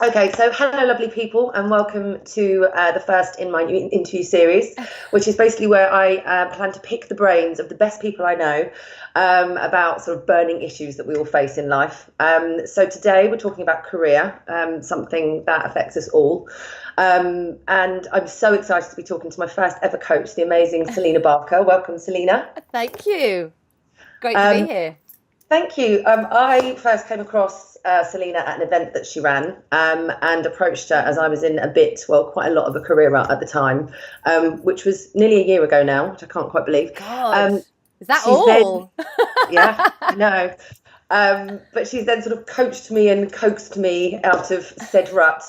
Okay, so hello, lovely people, and welcome to the first in my new interview series, which is basically where I plan to pick the brains of the best people I know about sort of burning issues that we all face in life. So today we're talking about career, something that affects us all. And I'm so excited to be talking to my first ever coach, the amazing Selina Barker. Welcome, Selina. Thank you. Great to be Um, here. Thank you. I first came across Selena at an event that she ran and approached her as I was in quite a lot of a career rut at the time, which was nearly a year ago now, which I can't quite believe. God, Um, is that she's then, all? yeah, I know. But she's then sort of coached me and coaxed me out of said rut.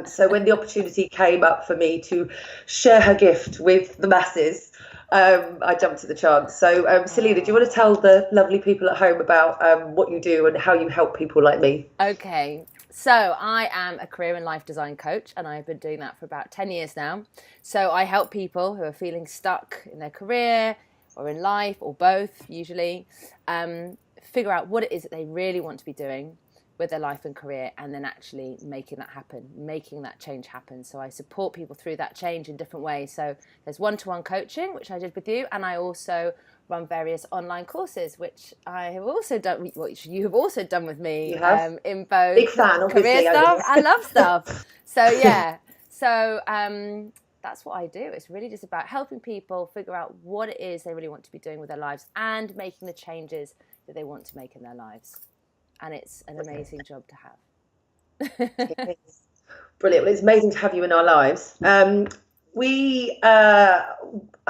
So when the opportunity came up for me to share her gift with the masses, I jumped at the chance. So, Selena, do you want to tell the lovely people at home about what you do and how you help people like me? Okay, so I am a career and life design coach, and I've been doing that for about 10 years now. So I help people who are feeling stuck in their career or in life or both, usually, figure out what it is that they really want to be doing with their life and career, and then actually making that happen, making that change happen. So I support people through that change in different ways. So there's one-to-one coaching, which I did with you, and I also run various online courses, which I have also done, which you have also done with me, You have? in Big both fan, career obviously, over stuff here. and love stuff. So yeah, so that's what I do. It's really just about helping people figure out what it is they really want to be doing with their lives and making the changes that they want to make in their lives. And it's an amazing job to have. It is. Brilliant. Well, it's amazing to have you in our lives. I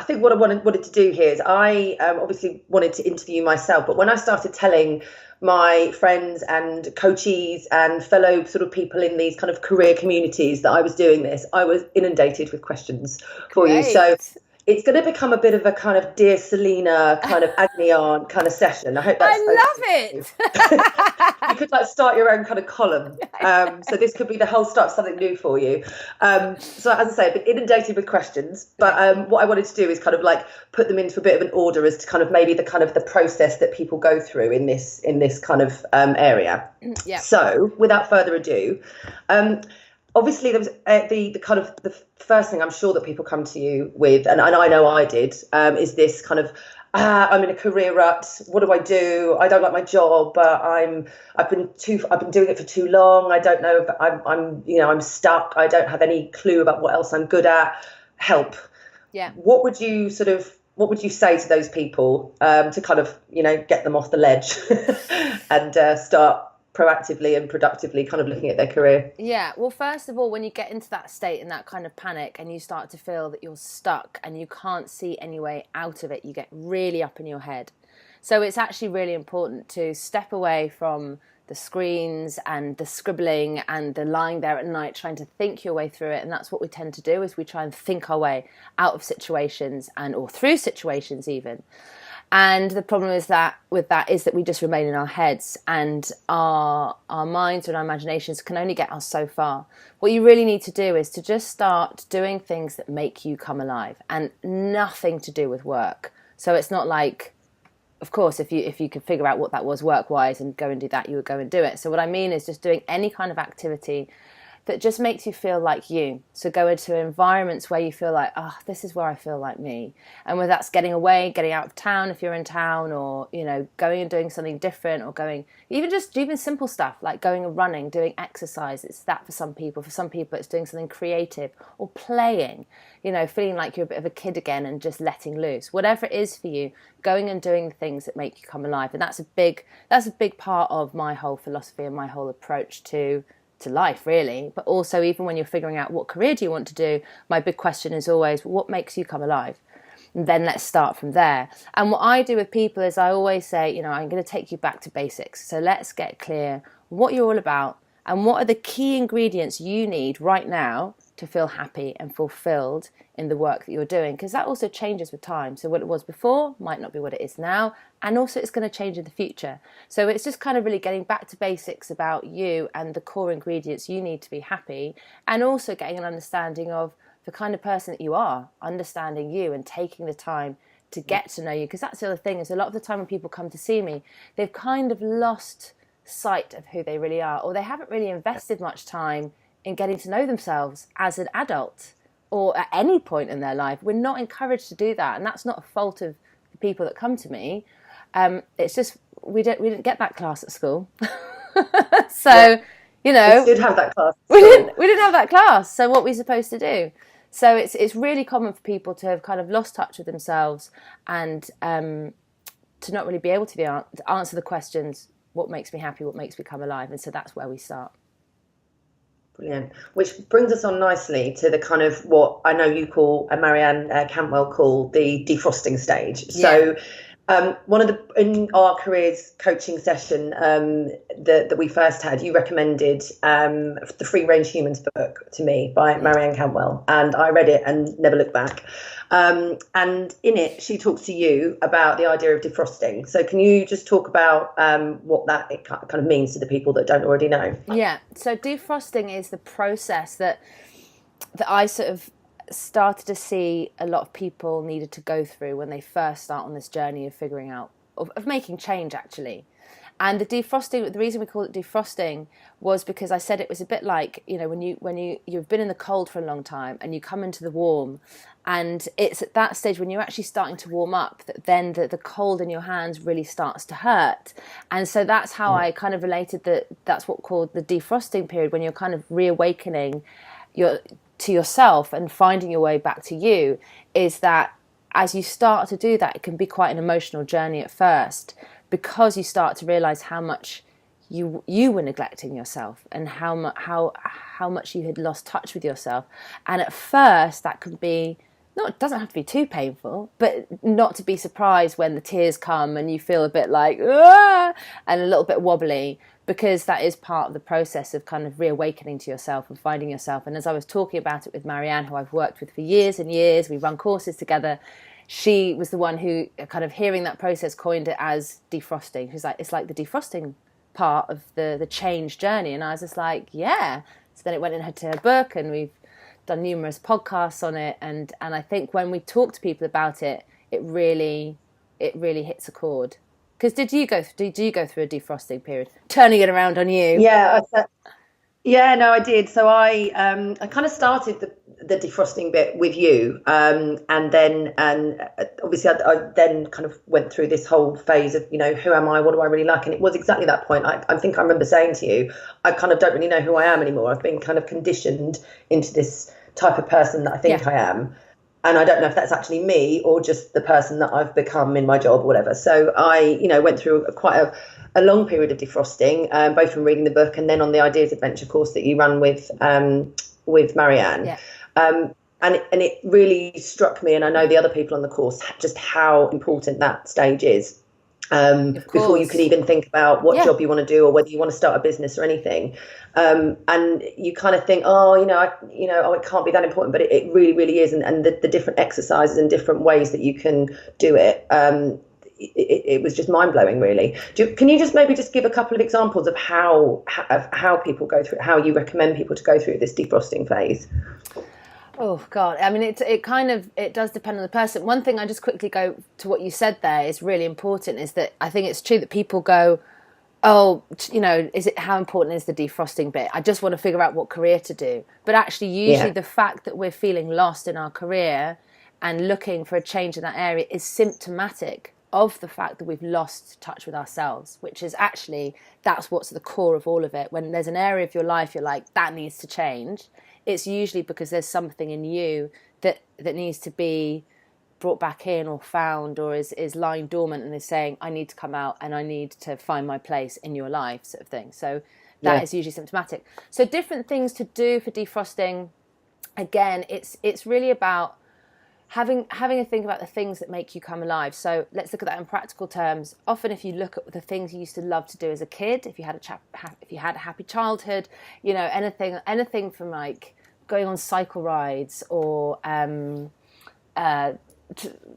think what I wanted to do here is I obviously wanted to interview myself, but when I started telling my friends and coachees and fellow sort of people in these kind of career communities that I was doing this, I was inundated with questions for you. So Great. it's going to become a bit of a kind of Dear Selena kind of agony aunt kind of session. I hope that's I okay love with you. You it. could like start your own kind of column. So this could be the whole start of something new for you. So as I say, I've been inundated with questions, but Okay. what I wanted to do is kind of like put them into a bit of an order as to kind of maybe the kind of the process that people go through in this kind of area. Yeah. So without further ado, um, obviously there was the kind of the first thing I'm sure that people come to you with, and I know I did, is this kind of I'm in a career rut. What do I do? I don't like my job, but I've been doing it for too long. I don't know if I'm stuck. I don't have any clue about what else I'm good at. Help. Yeah. What would you say to those people to kind of get them off the ledge and start proactively and productively kind of looking at their career? Yeah, well, first of all, when you get into that state and that kind of panic and you start to feel that you're stuck and you can't see any way out of it, you get really up in your head. So it's actually really important to step away from the screens and the scribbling and the lying there at night trying to think your way through it. And that's what we tend to do, is we try and think our way out of situations and or through situations even. And the problem is that with that is that we just remain in our heads, and our minds and our imaginations can only get us so far. What you really need to do is to just start doing things that make you come alive, and nothing to do with work. So it's not like, of course, if you could figure out what that was work wise and go and do that, you would go and do it. So what I mean is just doing any kind of activity that just makes you feel like you. So go into environments where you feel like, oh, this is where I feel like me. And whether that's getting away, getting out of town if you're in town, or, going and doing something different, or going, even simple stuff like going and running, doing exercise. It's that for some people. For some people, it's doing something creative or playing, feeling like you're a bit of a kid again and just letting loose. Whatever it is for you, going and doing the things that make you come alive. And that's a big part of my whole philosophy and my whole approach to life, really. But also, even when you're figuring out what career do you want to do, my big question is always, what makes you come alive? And then let's start from there. And what I do with people is I always say, I'm going to take you back to basics. So let's get clear what you're all about and what are the key ingredients you need right now to feel happy and fulfilled in the work that you're doing, because that also changes with time. So what it was before might not be what it is now, and also it's going to change in the future. So it's just kind of really getting back to basics about you and the core ingredients you need to be happy, and also getting an understanding of the kind of person that you are, understanding you and taking the time to get to know you. Because that's the other thing, is a lot of the time when people come to see me, they've kind of lost sight of who they really are, or they haven't really invested much time in getting to know themselves as an adult or at any point in their life. We're not encouraged to do that, and that's not a fault of the people that come to me. It's just we didn't get that class at school. So, Yeah. you know, We did have that class. we didn't have that class. So what were we supposed to do? So it's really common for people to have kind of lost touch with themselves and to not really be able to answer the questions, what makes me happy, what makes me come alive. And so that's where we start. Brilliant. Which brings us on nicely to the kind of what I know you call, Marianne Cantwell called the defrosting stage. So one of the, in our careers coaching session that we first had, you recommended the Free Range Humans book to me by Marianne Cantwell, and I read it and never looked back. And in it, she talks to you about the idea of defrosting. So can you just talk about what that it kind of means to the people that don't already know? Yeah. So defrosting is the process that I sort of started to see a lot of people needed to go through when they first start on this journey of figuring out, of making change, actually. And the defrosting, the reason we call it defrosting was because I said it was a bit like, you know, when you've been in the cold for a long time and you come into the warm, and it's at that stage when you're actually starting to warm up that then the cold in your hands really starts to hurt. And so that's how I kind of related that's what called the defrosting period, when you're kind of reawakening to yourself and finding your way back to you, is that as you start to do that, it can be quite an emotional journey at first, because you start to realize how much you were neglecting yourself and how much you had lost touch with yourself. And at first that can be, it doesn't have to be too painful, but not to be surprised when the tears come and you feel a bit like, ah, and a little bit wobbly, because that is part of the process of kind of reawakening to yourself and finding yourself. And as I was talking about it with Marianne, who I've worked with for years and years, we run courses together, she was the one who, kind of hearing that process, coined it as defrosting. She's like, it's like the defrosting part of the change journey. And I was just like, yeah. So then it went into her book, and we've done numerous podcasts on it. And I think when we talk to people about it, it really hits a chord. Because did you go through a defrosting period? Turning it around on you. Yeah, no, I did. So I kind of started the defrosting bit with you, and obviously I then kind of went through this whole phase of, you know, who am I? What do I really like? And it was exactly that point. I think I remember saying to you, I kind of don't really know who I am anymore. I've been kind of conditioned into this type of person that I think I am. And I don't know if that's actually me or just the person that I've become in my job or whatever. So I, you know, went through quite a long period of defrosting, both from reading the book and then on the Ideas Adventure course that you run with Marianne. Yeah. And it really struck me, and I know the other people on the course, just how important that stage is. Before you can even think about what job you want to do or whether you want to start a business or anything. And you kind of think, it can't be that important, but it really, really is. And the different exercises and different ways that you can do it, it was just mind blowing, really. Can you just maybe just give a couple of examples of how people go through, how you recommend people to go through this defrosting phase? Oh God! I mean, it does depend on the person. One thing I just quickly go to what you said there is really important, is that I think it's true that people go, oh, you know, how important is the defrosting bit? I just want to figure out what career to do. But actually, usually the fact that we're feeling lost in our career and looking for a change in that area is symptomatic of the fact that we've lost touch with ourselves, which is actually, that's what's at the core of all of it. When there's an area of your life you're like, that needs to change, it's usually because there's something in you that needs to be brought back in or found, or is lying dormant and is saying, I need to come out and I need to find my place in your life, sort of thing. So that is usually symptomatic. So different things to do for defrosting. Again, it's really about having a think about the things that make you come alive. So let's look at that in practical terms. Often, if you look at the things you used to love to do as a kid, if you had a happy childhood, you know, anything from like going on cycle rides or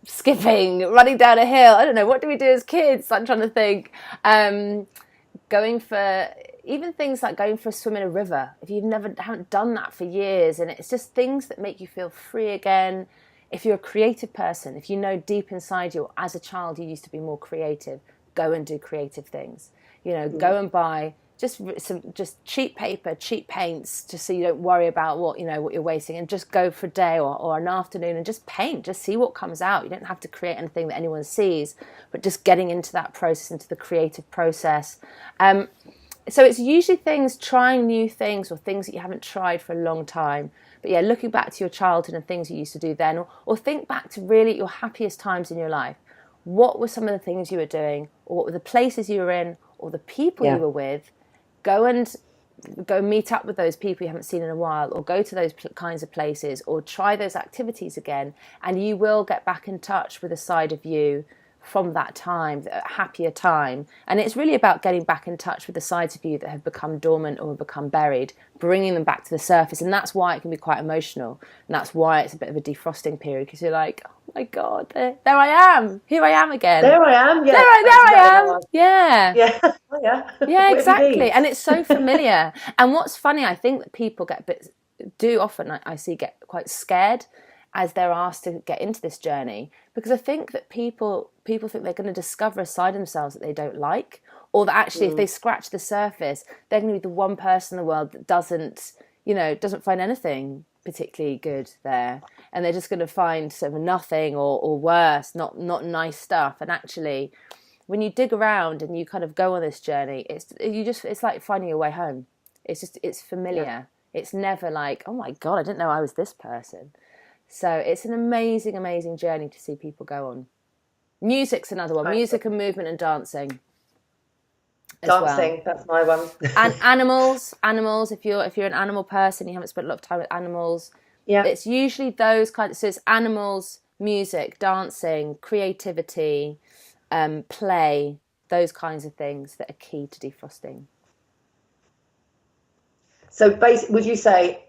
skipping, running down a hill. I don't know, what do we do as kids? I'm trying to think. Going for even things like going for a swim in a river. If you haven't done that for years, and it's just things that make you feel free again. If you're a creative person, if you know deep inside you, as a child you used to be more creative, go and do creative things. You know, go and buy just cheap paper, cheap paints, just so you don't worry about what you're wasting, and just go for a day or an afternoon and just paint, just see what comes out. You don't have to create anything that anyone sees, but just getting into that process, into the creative process. So it's usually trying new things or things that you haven't tried for a long time. But yeah, looking back to your childhood and things you used to do then, or think back to really your happiest times in your life. What were some of the things you were doing, or what were the places you were in, or the people you were with? Go meet up with those people you haven't seen in a while, or go to those kinds of places, or try those activities again, and you will get back in touch with a side of you from that time, a happier time. And it's really about getting back in touch with the sides of you that have become dormant or have become buried, bringing them back to the surface. And that's why it can be quite emotional, and that's why it's a bit of a defrosting period, because you're like, oh my God, there I am, here I am again, there I am, there I am, yeah. Oh, yeah. Yeah, exactly. And it's so familiar. And what's funny, I think that people I see get quite scared as they're asked to get into this journey, because I think that people think they're going to discover a side of themselves that they don't like, or that actually if they scratch the surface, they're going to be the one person in the world that doesn't find anything particularly good there, and they're just going to find sort of nothing or worse, not nice stuff. And actually, when you dig around and you kind of go on this journey, it's like finding your way home. It's familiar. Yeah. It's never like, oh my God, I didn't know I was this person. So it's an amazing, amazing journey to see people go on. Music's another one. Music and movement and dancing. Dancing, that's my one. And animals. If you're an animal person, you haven't spent a lot of time with animals. Yeah. It's usually those kinds. So it's animals, music, dancing, creativity, play, those kinds of things that are key to defrosting. So basically, would you say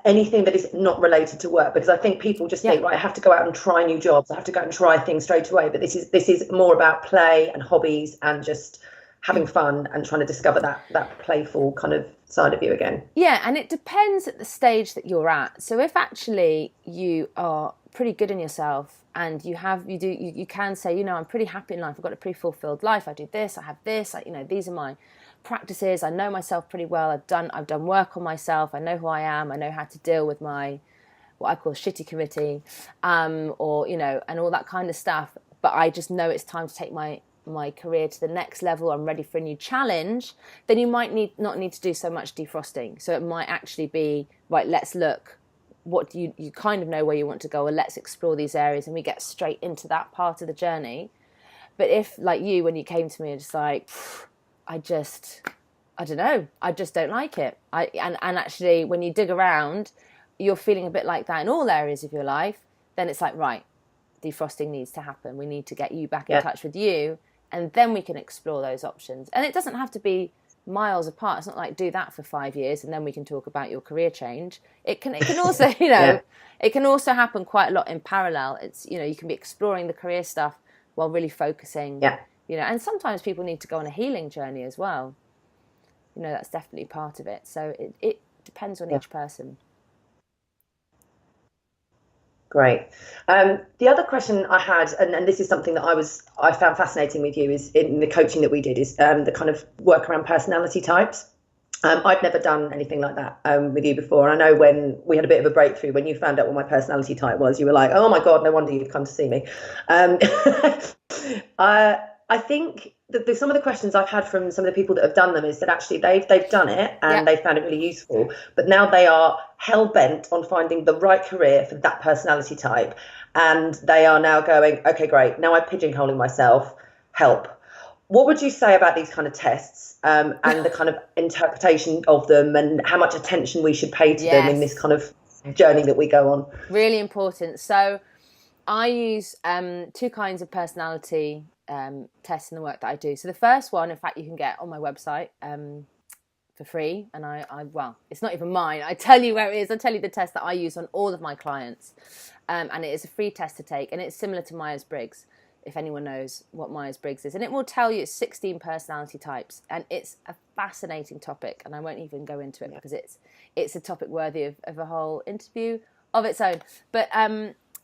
anything that is not related to work? Because I think people just think, right, I have to go out and try new jobs, I have to go out and try things straight away. But this is more about play and hobbies and just having fun and trying to discover that playful kind of side of you again. Yeah, and it depends at the stage that you're at. So if actually you are pretty good in yourself and you can say, I'm pretty happy in life, I've got a pretty fulfilled life, I do this, I have this, these are my practices, I know myself pretty well, I've done work on myself, I know who I am, I know how to deal with my what I call shitty committee, or and all that kind of stuff, but I just know it's time to take my career to the next level, I'm ready for a new challenge, then you might not need to do so much defrosting. So it might actually be, right, let's look, what do you kind of know where you want to go, or let's explore these areas, and we get straight into that part of the journey. But if, like you, when you came to me, it's like, I don't know, I just don't like it. And actually, when you dig around, you're feeling a bit like that in all areas of your life, then it's like, right, defrosting needs to happen. We need to get you back in touch with you, and then we can explore those options. And it doesn't have to be miles apart. It's not like do that for 5 years and then we can talk about your career change. It can also, it can also happen quite a lot in parallel. It's, you can be exploring the career stuff while really focusing, and sometimes people need to go on a healing journey as well. That's definitely part of it. So it depends on each person. Great. The other question I had, and this is something that I found fascinating with you, is in the coaching that we did, is the kind of work around personality types. I'd never done anything like that with you before. And I know when we had a bit of a breakthrough, when you found out what my personality type was, you were like, oh my God, no wonder you've come to see me. I think that some of the questions I've had from some of the people that have done them is that actually they've done it and they found it really useful, but now they are hell bent on finding the right career for that personality type, and they are now going, okay, great, now I'm pigeonholing myself, help. What would you say about these kind of tests and the kind of interpretation of them, and how much attention we should pay to them in this kind of journey that we go on? Really important. So I use two kinds of personality tests in the work that I do. So the first one, in fact, you can get on my website for free, and I it's not even mine. I tell you where it is. I tell you the test that I use on all of my clients, and it is a free test to take, and it's similar to Myers-Briggs, if anyone knows what Myers-Briggs is, and it will tell you it's 16 personality types, and it's a fascinating topic, and I won't even go into it because it's a topic worthy of a whole interview of its own. But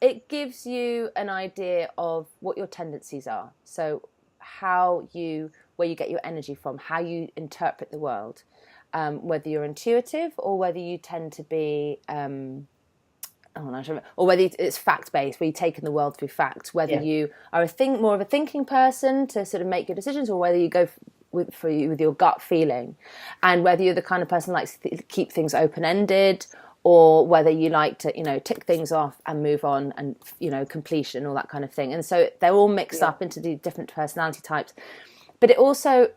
it gives you an idea of what your tendencies are. So how you where you get your energy from, how you interpret the world, whether you're intuitive or whether you tend to be or whether it's fact-based, where you take in the world through facts, whether you are more of a thinking person to sort of make your decisions, or whether you go with your gut feeling, and whether you're the kind of person who likes to keep things open-ended, or whether you like to, tick things off and move on, and, completion, all that kind of thing. And so they're all mixed up into the different personality types. But it also,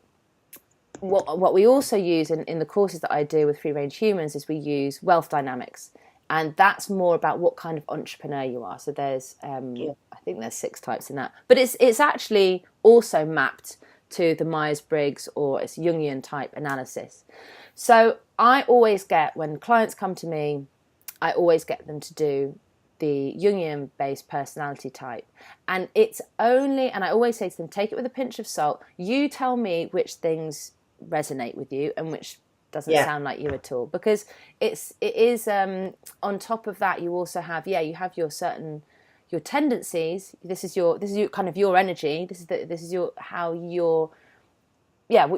what we also use in the courses that I do with free range humans is we use wealth dynamics. And that's more about what kind of entrepreneur you are. So there's, I think there's 6 types in that. But it's actually also mapped to the Myers-Briggs, or it's Jungian type analysis. So I always get, when clients come to me, I always get them to do the Jungian-based personality type. And it's only, and I always say to them, take it with a pinch of salt. You tell me which things resonate with you and which doesn't sound like you at all, because it is on top of that, you also have you have your tendencies. This is your kind of your energy. This is what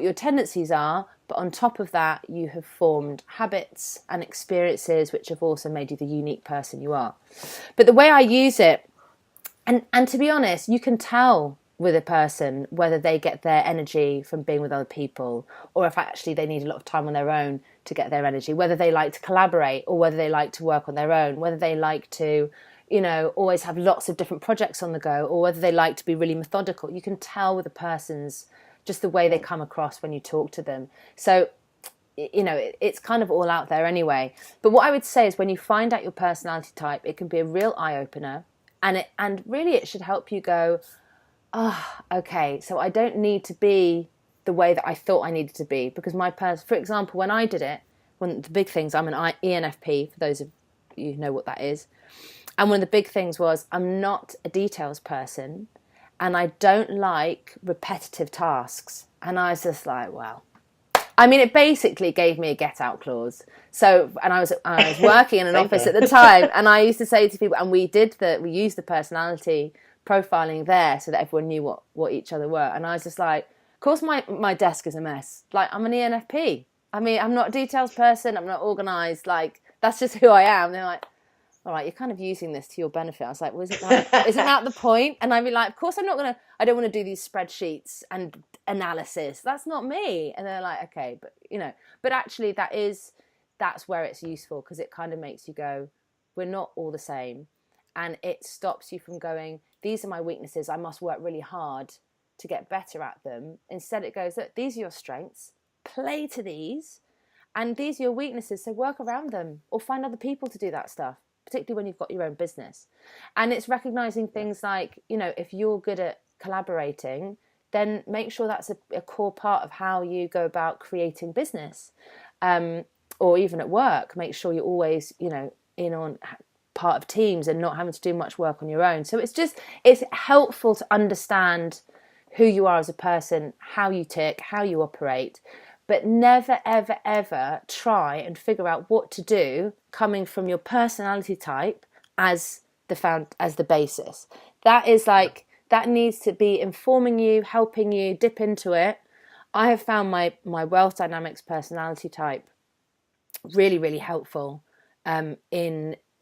your tendencies are. But on top of that, you have formed habits and experiences which have also made you the unique person you are. But the way I use it, and to be honest, you can tell with a person whether they get their energy from being with other people, or if actually they need a lot of time on their own to get their energy, whether they like to collaborate or whether they like to work on their own, whether they like to, always have lots of different projects on the go, or whether they like to be really methodical. You can tell with a person's, just the way they come across when you talk to them. So, it's kind of all out there anyway. But what I would say is, when you find out your personality type, it can be a real eye-opener, and really it should help you go, okay, so I don't need to be the way that I thought I needed to be, because for example, when I did it, one of the big things, I'm an ENFP, for those of you who know what that is, and one of the big things was, I'm not a details person, and I don't like repetitive tasks. And I was just like, well, I mean, it basically gave me a get out clause. So, and I was working in an office at the time, and I used to say to people, and we used the personality profiling there so that everyone knew what each other were. And I was just like, of course my desk is a mess. Like, I'm an ENFP. I mean, I'm not a details person. I'm not organised. Like, that's just who I am. They're like, all right, you're kind of using this to your benefit. I was like, well, isn't that the point? And I'd be like, of course I don't want to do these spreadsheets and analysis. That's not me. And they're like, okay, but actually that's where it's useful, because it kind of makes you go, we're not all the same. And it stops you from going, these are my weaknesses, I must work really hard to get better at them. Instead it goes, look, these are your strengths, play to these, and these are your weaknesses, so work around them, or find other people to do that stuff, particularly when you've got your own business. And it's recognizing things like, if you're good at collaborating, then make sure that's a core part of how you go about creating business, or even at work. Make sure you're always, in on part of teams and not having to do much work on your own. So it's helpful to understand who you are as a person, how you tick, how you operate, but never, ever, ever try and figure out what to do coming from your personality type as the basis. That is that needs to be informing you, helping you dip into it. I have found my wealth dynamics personality type really, really helpful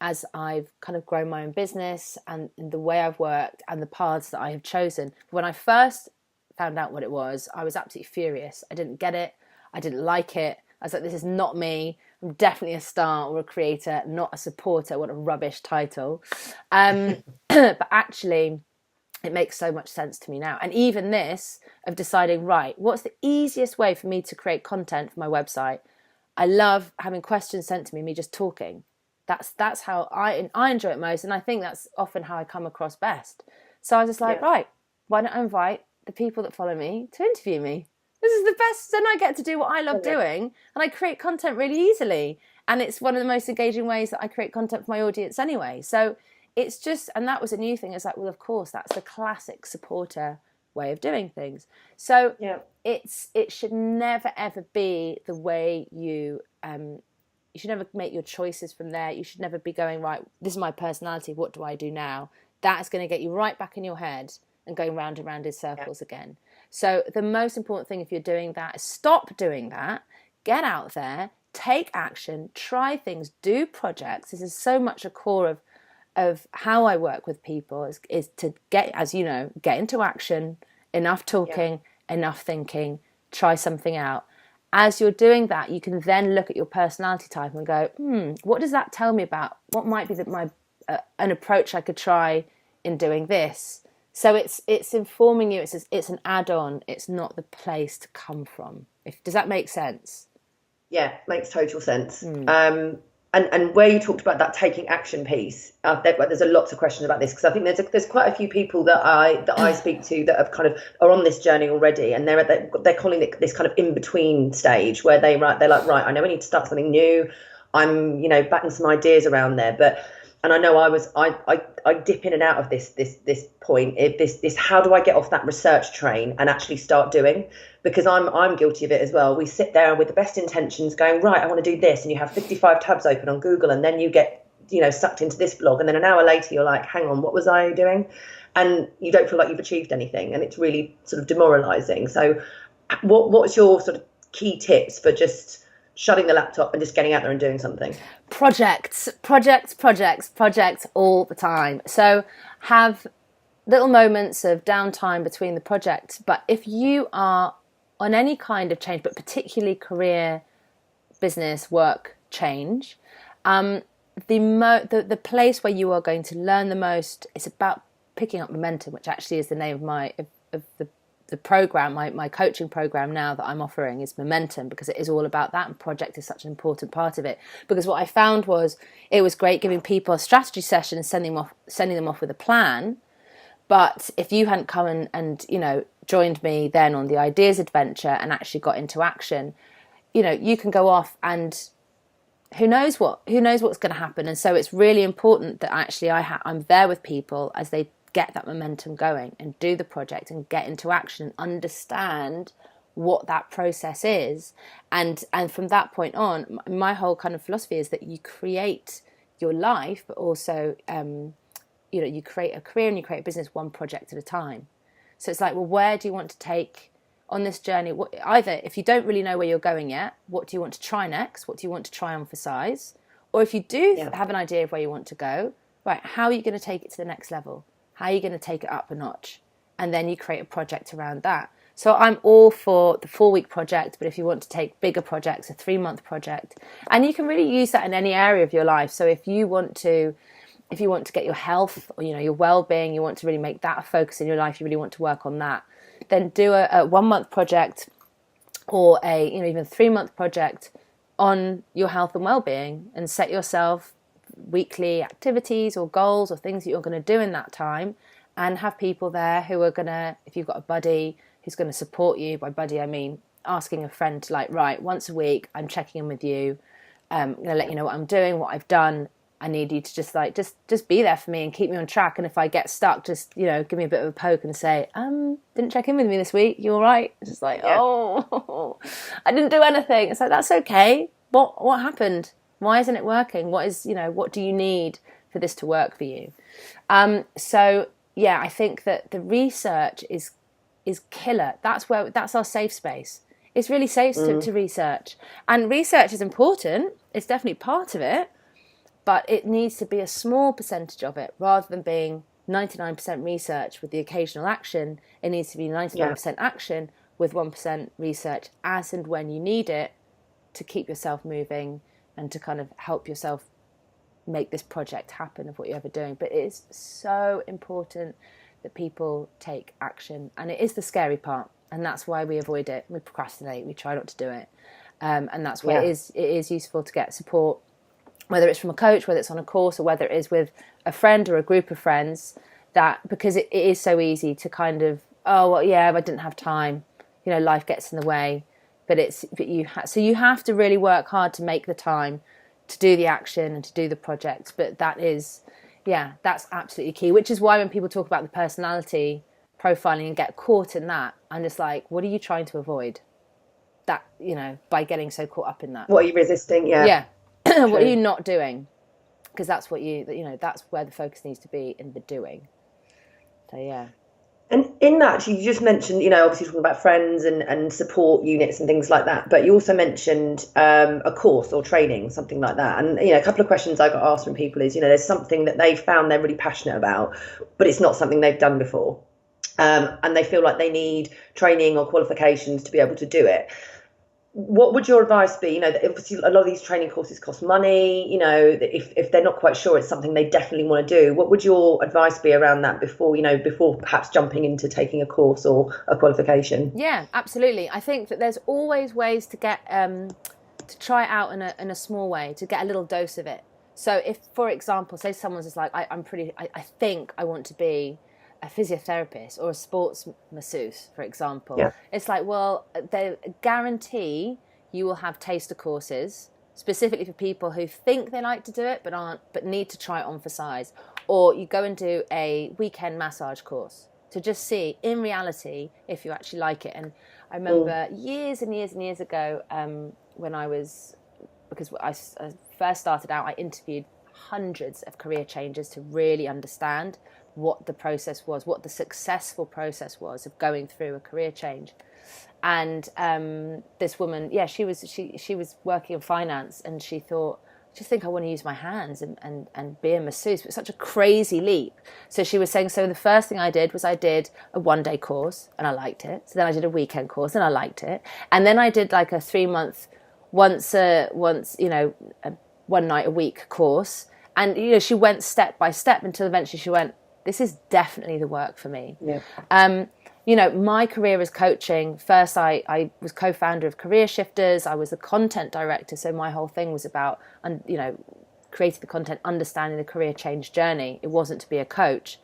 as I've kind of grown my own business and the way I've worked and the paths that I have chosen. When I first found out what it was, I was absolutely furious. I didn't get it. I didn't like it. I was like, this is not me. I'm definitely a star or a creator, not a supporter. What a rubbish title. But actually, it makes so much sense to me now. And even this of deciding, right, what's the easiest way for me to create content for my website? I love having questions sent to me just talking. That's how I enjoy it most, and I think that's often how I come across best. So I was just like, right, why don't I invite the people that follow me to interview me? This is the best, and I get to do what I love doing, and I create content really easily. And it's one of the most engaging ways that I create content for my audience anyway. So it's just, and that was a new thing. It's like, well, of course, that's the classic supporter way of doing things. So it should never ever be the way you should never make your choices from there. You should never be going, right, this is my personality, what do I do now? That's going to get you right back in your head and going round and round in circles again. So the most important thing if you're doing that is stop doing that, get out there, take action, try things, do projects. This is so much a core of how I work with people is to get, as you know, get into action, enough talking, enough thinking, try something out. As you're doing that, you can then look at your personality type and go, what does that tell me about what might be an approach I could try in doing this? So it's informing you. It's an add-on. It's not the place to come from. Does that make sense? Yeah, makes total sense. And where you talked about that taking action piece, there's a lots of questions about this, because I think there's quite a few people that I speak to that have kind of are on this journey already, and they're calling it this kind of in between stage where they're like, right, I know I need to start something new. I'm batting some ideas around there, and I know I dip in and out of this point. This how do I get off that research train and actually start doing? Because I'm guilty of it as well. We sit there with the best intentions going, right, I want to do this, and you have 55 tabs open on Google, and then you get sucked into this blog, and then an hour later you're like, hang on, what was I doing? And you don't feel like you've achieved anything, and it's really sort of demoralizing. So what's your sort of key tips for just shutting the laptop and just getting out there and doing something? Projects all the time. So have little moments of downtime between the projects. But if you are on any kind of change, but particularly career, business, work change, the place where you are going to learn the most is about picking up momentum, which actually is the name of the program, my coaching program now that I'm offering is Momentum, because it is all about that, and project is such an important part of it. Because what I found was it was great giving people a strategy session and sending them off with a plan, but if you hadn't come and joined me then on the ideas adventure and actually got into action, you can go off and who knows what's going to happen. And so it's really important that actually I'm there with people as they get that momentum going and do the project and get into action and understand what that process is. And from that point on, my whole kind of philosophy is that you create your life, but also, you create a career and you create a business one project at a time. So it's like, well, where do you want to take on this journey? Either if you don't really know where you're going yet, what do you want to try next? What do you want to try emphasize? Or if you do have an idea of where you want to go, right, how are you going to take it to the next level? How are you going to take it up a notch? And then you create a project around that. So I'm all for the 4-week project, but if you want to take bigger projects, a 3-month project, and you can really use that in any area of your life. So if you want to get your health or your well-being, you want to really make that a focus in your life, you really want to work on that, then do a 1-month project or even a 3-month project on your health and well-being, and set yourself weekly activities or goals or things that you're going to do in that time, and have people there who are going to, if you've got a buddy who's going to support you, by buddy I mean asking a friend to, like, right, once a week I'm checking in with you, I'm going to let you know what I'm doing, what I've done. I need you to just be there for me and keep me on track. And if I get stuck, just give me a bit of a poke and say, didn't check in with me this week, you all right? It's just like, oh, I didn't do anything. It's like, that's okay. What happened? Why isn't it working? What do you need for this to work for you? So I think that the research is killer. That's our safe space. It's really safe to research, and research is important. It's definitely part of it, but it needs to be a small percentage of it, rather than being 99% research with the occasional action. It needs to be 99% action with 1% research as and when you need it to keep yourself moving and to kind of help yourself make this project happen of what you're ever doing. But it is so important that people take action, and it is the scary part, and that's why we avoid it. We procrastinate, we try not to do it, and that's why it is useful to get support, whether it's from a coach, whether it's on a course, or whether it is with a friend or a group of friends, because it is so easy to kind of, I didn't have time, life gets in the way. So you have to really work hard to make the time to do the action and to do the project. But that's absolutely key, which is why when people talk about the personality profiling and get caught in that, I'm just like, what are you trying to avoid? That, by getting so caught up in that. What are you resisting? Yeah. What are you not doing? Because that's what that's where the focus needs to be, in the doing. So And in that, you just mentioned, obviously talking about friends and support units and things like that. But you also mentioned a course or training, something like that. And, a couple of questions I got asked from people is, there's something that they've found they're really passionate about, but it's not something they've done before. And they feel like they need training or qualifications to be able to do it. What would your advice be? Obviously a lot of these training courses cost money. If they're not quite sure it's something they definitely want to do, what would your advice be around that before perhaps jumping into taking a course or a qualification? Yeah, absolutely. I think that there's always ways to get to try it out in a small way, to get a little dose of it. So if, for example, say someone's just like, I think I want to be a physiotherapist or a sports masseuse, for example. Yeah. It's like, well, they guarantee you will have taster courses specifically for people who think they like to do it but need to try it on for size. Or you go and do a weekend massage course to just see in reality if you actually like it. And I remember years and years and years ago, because I first started out, I interviewed hundreds of career changers to really understand what the process was, what the successful process was of going through a career change. And this woman, she was working in finance, and she thought, I just think I want to use my hands and be a masseuse. But it's such a crazy leap. So she was saying, so the first thing I did was I did a 1-day course and I liked it. So then I did a weekend course and I liked it. And then I did like a 3-month, once a 1 night a week course. And, she went step by step until eventually she went, this is definitely the work for me. Yeah. My career as coaching, first I was co-founder of Career Shifters. I was the content director. So my whole thing was about, creating the content, understanding the career change journey. It wasn't to be a coach.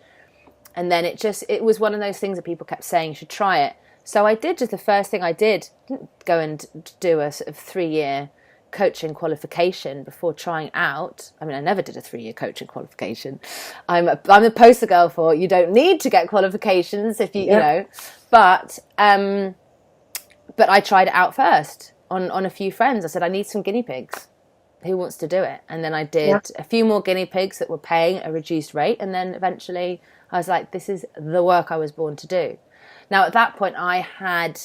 And then it was one of those things that people kept saying, you should try it. So I did just the first thing I did, didn't go and do a sort of 3-year coaching qualification before trying out. I mean, I never did a 3-year coaching qualification. I'm the poster girl for you don't need to get qualifications if you but I tried it out first on a few friends. I said, I need some guinea pigs. Who wants to do it? And then I did a few more guinea pigs that were paying a reduced rate, and then eventually I was like, this is the work I was born to do. Now at that point I had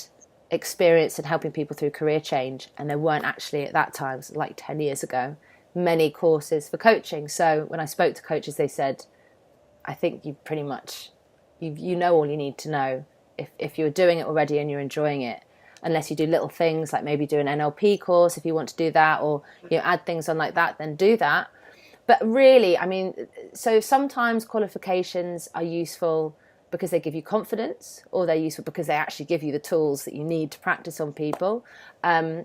experience in helping people through career change, and there weren't actually at that time, so like 10 years ago, many courses for coaching. So when I spoke to coaches, they said, I think you pretty much you know all you need to know if you're doing it already and you're enjoying it, unless you do little things like maybe do an NLP course if you want to do that, or add things on like that, then do that. But really, I mean, so sometimes qualifications are useful because they give you confidence, or they're useful because they actually give you the tools that you need to practice on people.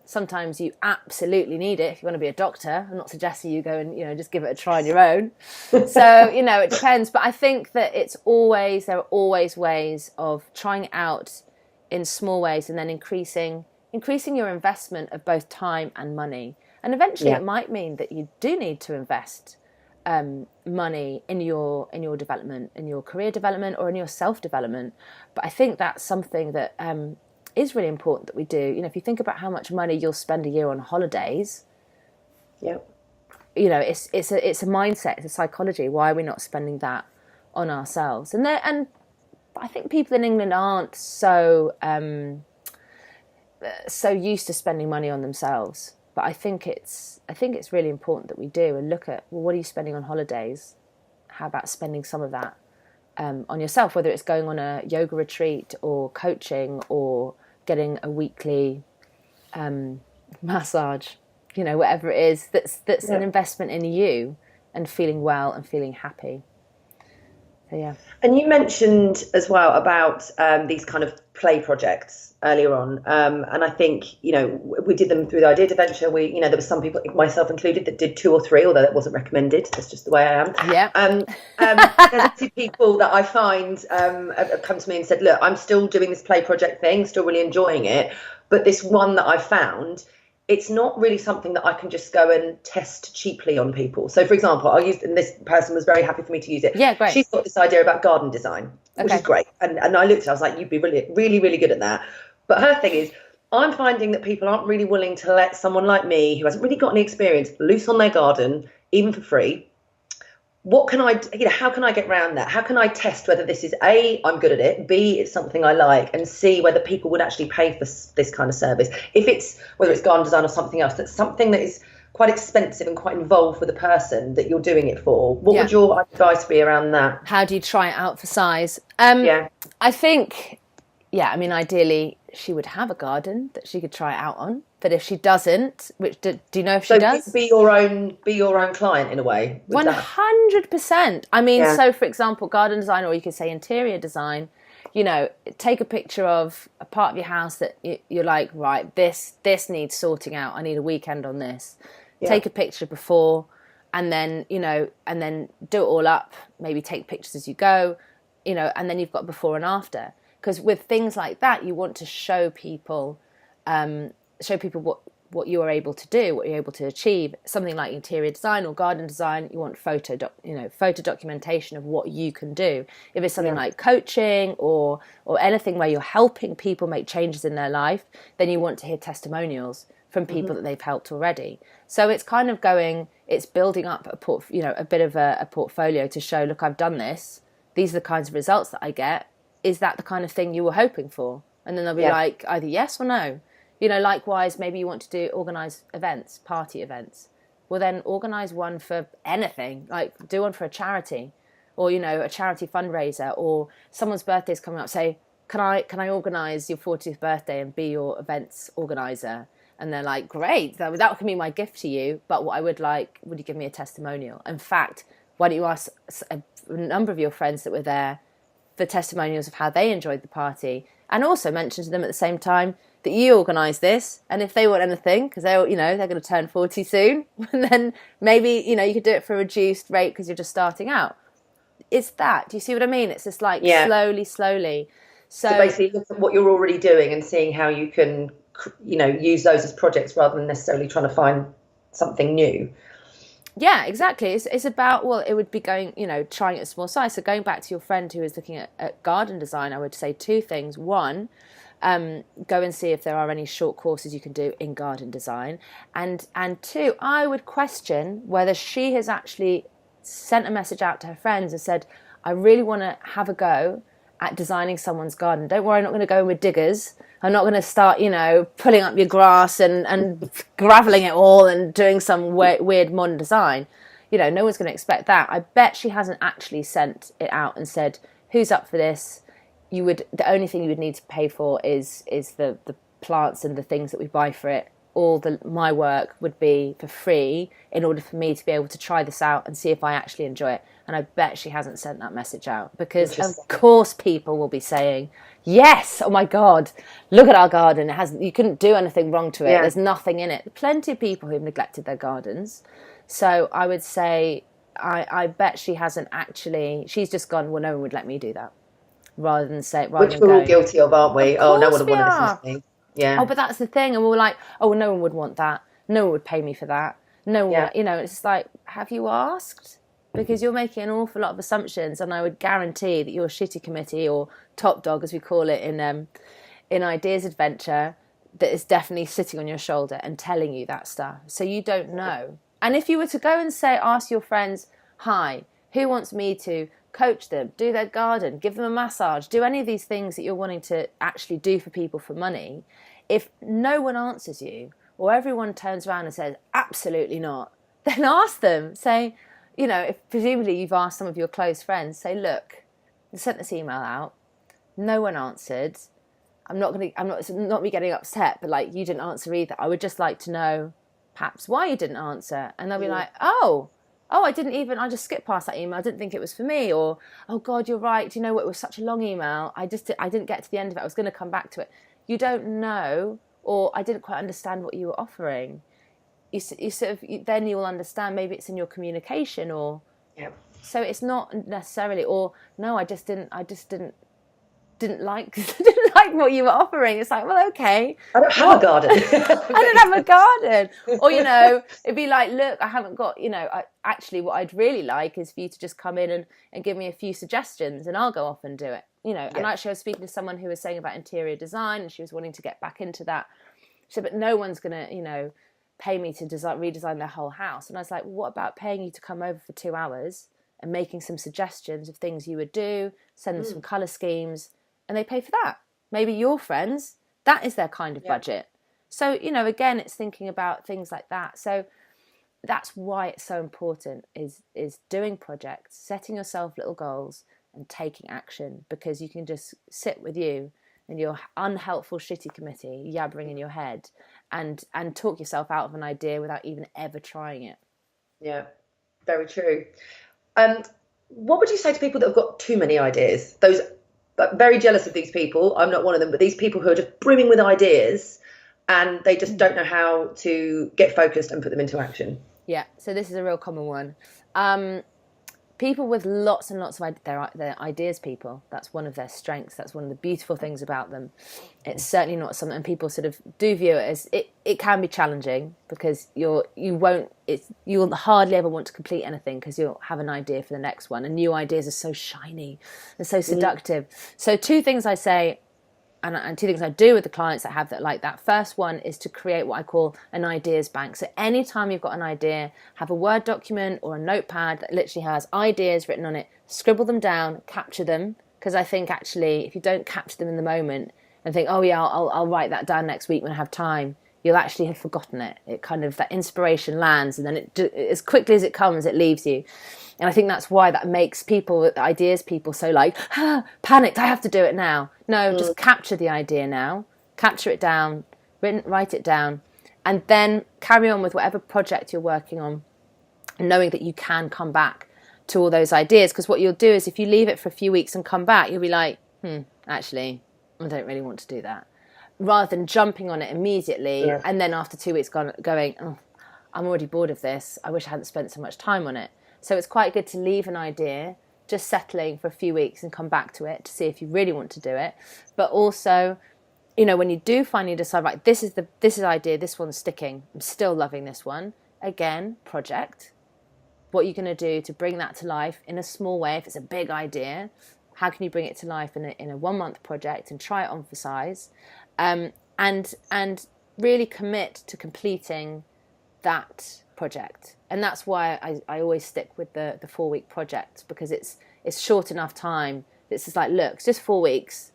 Sometimes you absolutely need it if you want to be a doctor. I'm not suggesting you go and just give it a try on your own. So it depends. But I think that there are always ways of trying it out in small ways, and then increasing your investment of both time and money. And eventually, it might mean that you do need to invest money in your development, in your career development, or in your self-development. But I think that's something that is really important that we do. If you think about how much money you'll spend a year on holidays, it's a mindset, it's a psychology. Why are we not spending that on ourselves? And I think people in England aren't so used to spending money on themselves. But I think it's really important that we do and look at, well, what are you spending on holidays? How about spending some of that on yourself, whether it's going on a yoga retreat or coaching or getting a weekly massage, whatever it is that's an investment in you and feeling well and feeling happy. So, yeah. And you mentioned as well about these kind of play projects earlier on, and I think we did them through the Idea Adventure. There were some people, myself included, that did 2 or 3, although that wasn't recommended. That's just the way I am. Yeah. There's actually people that I find have come to me and said, look, I'm still doing this play project thing, still really enjoying it, but this one that I found, it's not really something that I can just go and test cheaply on people. So, for example, and this person was very happy for me to use it. Yeah, great. She's got this idea about garden design, which is great. And I looked at it, I was like, you'd be really, really, really good at that. But her thing is, I'm finding that people aren't really willing to let someone like me, who hasn't really got any experience, loose on their garden, even for free. what can I, how can I get around that? How can I test whether this is A, I'm good at it, B, it's something I like, and C, whether people would actually pay for this kind of service. If it's, whether it's garden design or something else, that's something that is quite expensive and quite involved for the person that you're doing it for. What would your advice be around that? How do you try it out for size? Yeah. I think, I mean, ideally she would have a garden that she could try it out on. But if she doesn't, which do you know if she does? So be your own client in a way. 100%. I mean, so for example, garden design, or you could say interior design. Take a picture of a part of your house that you're like, right, this needs sorting out. I need a weekend on this. Yeah. Take a picture before, and then and then do it all up. Maybe take pictures as you go, and then you've got before and after. Because with things like that, you want to show people what you are able to do, what you're able to achieve. Something like interior design or garden design, you want photo documentation of what you can do. If it's something like coaching or anything where you're helping people make changes in their life, then you want to hear testimonials from people that they've helped already. So it's kind of it's building up a bit of a portfolio to show, look, I've done this. These are the kinds of results that I get. Is that the kind of thing you were hoping for? And then they'll be like, either yes or no. Likewise, maybe you want to organise events, party events. Well, then organise one for anything. Like, do one for a charity, or a charity fundraiser, or someone's birthday's coming up. Say, can I organise your 40th birthday and be your events organiser? And they're like, great, that can be my gift to you. But what I would like, would you give me a testimonial? In fact, why don't you ask a number of your friends that were there for testimonials of how they enjoyed the party, and also mention to them at the same time that you organised this, and if they want anything, because they're going to turn 40 soon, and then maybe you could do it for a reduced rate because you're just starting out. It's that. Do you see what I mean? It's just like slowly. So basically, look at what you're already doing and seeing how you can, use those as projects rather than necessarily trying to find something new. Yeah, exactly. It's about, it would be trying at a small size. So going back to your friend who is looking at garden design, I would say two things. One, go and see if there are any short courses you can do in garden design. And two, I would question whether she has actually sent a message out to her friends and said, I really want to have a go at designing someone's garden. Don't worry, I'm not going to go in with diggers. I'm not going to start, pulling up your grass and graveling it all and doing some weird modern design. No one's going to expect that. I bet she hasn't actually sent it out and said, who's up for this? The only thing you would need to pay for is the plants and the things that we buy for it. My work would be for free in order for me to be able to try this out and see if I actually enjoy it. And I bet she hasn't sent that message out because of course people will be saying, yes, oh my God, look at our garden. You couldn't do anything wrong to it. Yeah. There's nothing in it. Plenty of people who've neglected their gardens. So I would say, I bet she hasn't actually, she's just gone, well, no one would let me do that. Which we're all guilty of, aren't we? Oh, no one would want to listen to me. Yeah. Oh, but that's the thing. And we were like, oh, no one would want that. No one would pay me for that. No one, it's just like, have you asked? Because you're making an awful lot of assumptions, and I would guarantee that your shitty committee, or top dog as we call it in Ideas Adventure, that is definitely sitting on your shoulder and telling you that stuff. So you don't know. And if you were to go and ask your friends, hi, who wants me to coach them, do their garden, give them a massage, do any of these things that you're wanting to actually do for people for money, if no one answers you, or everyone turns around and says, absolutely not, then ask them, say, if presumably you've asked some of your close friends, say, look, I sent this email out, no one answered, I'm not me getting upset, but like, you didn't answer either. I would just like to know perhaps why you didn't answer. And they'll be like, oh, I just skipped past that email. I didn't think it was for me. Or, oh God, you're right. Do you know what? It was such a long email. I didn't get to the end of it. I was going to come back to it. You don't know, or I didn't quite understand what you were offering. You sort of, then you will understand. Maybe it's in your communication, or so it's not necessarily. Or no, I just didn't like didn't like what you were offering. It's like, well, okay, I don't have a garden. I don't have a garden. Or it'd be like, look, I haven't got. Actually, what I'd really like is for you to just come in and give me a few suggestions, and I'll go off and do it. And actually, I was speaking to someone who was saying about interior design, and she was wanting to get back into that. She said, but no one's gonna, pay me to redesign their whole house. And I was like, well, what about paying you to come over for 2 hours and making some suggestions of things you would do, send them some colour schemes, and they pay for that. Maybe your friends, that is their kind of budget. So, again, it's thinking about things like that. So that's why it's so important is doing projects, setting yourself little goals and taking action, because you can just sit with you and your unhelpful shitty committee yabbering in your head and talk yourself out of an idea without even ever trying it. Yeah, very true. What would you say to people that have got too many ideas? Those, I'm very jealous of these people. I'm not one of them, but these people who are just brimming with ideas and they just don't know how to get focused and put them into action. Yeah, so this is a real common one. People with lots and lots of they're ideas people. That's one of their strengths. That's one of the beautiful things about them. It's certainly not something, and people sort of do view it as it can be challenging, because you'll hardly ever want to complete anything because you'll have an idea for the next one, and new ideas are so shiny and so seductive. So two things I say, and two things I do with the clients that have that like that. First one is to create what I call an ideas bank. So anytime you've got an idea, have a Word document or a notepad that literally has ideas written on it, scribble them down, capture them. Because I think actually if you don't capture them in the moment and think, oh yeah, I'll write that down next week when I have time, you'll actually have forgotten it. It kind of, that inspiration lands, and then it, as quickly as it comes, it leaves you. And I think that's why that makes people, ideas people, so like, panicked, I have to do it now. No, just capture the idea now, capture it down, write it down, and then carry on with whatever project you're working on, knowing that you can come back to all those ideas. Because what you'll do is if you leave it for a few weeks and come back, you'll be like, actually, I don't really want to do that. Rather than jumping on it immediately and then after 2 weeks going, oh, I'm already bored of this. I wish I hadn't spent so much time on it. So it's quite good to leave an idea just settling for a few weeks and come back to it to see if you really want to do it. But also, when you do finally decide, right, this is idea, this one's sticking, I'm still loving this one. Again, project. What are you going to do to bring that to life in a small way? If it's a big idea, how can you bring it to life in a 1 month project and try it on for size? And really commit to completing that project. And that's why I always stick with the 4 week project, because it's short enough time. It's just like, look, it's just 4 weeks,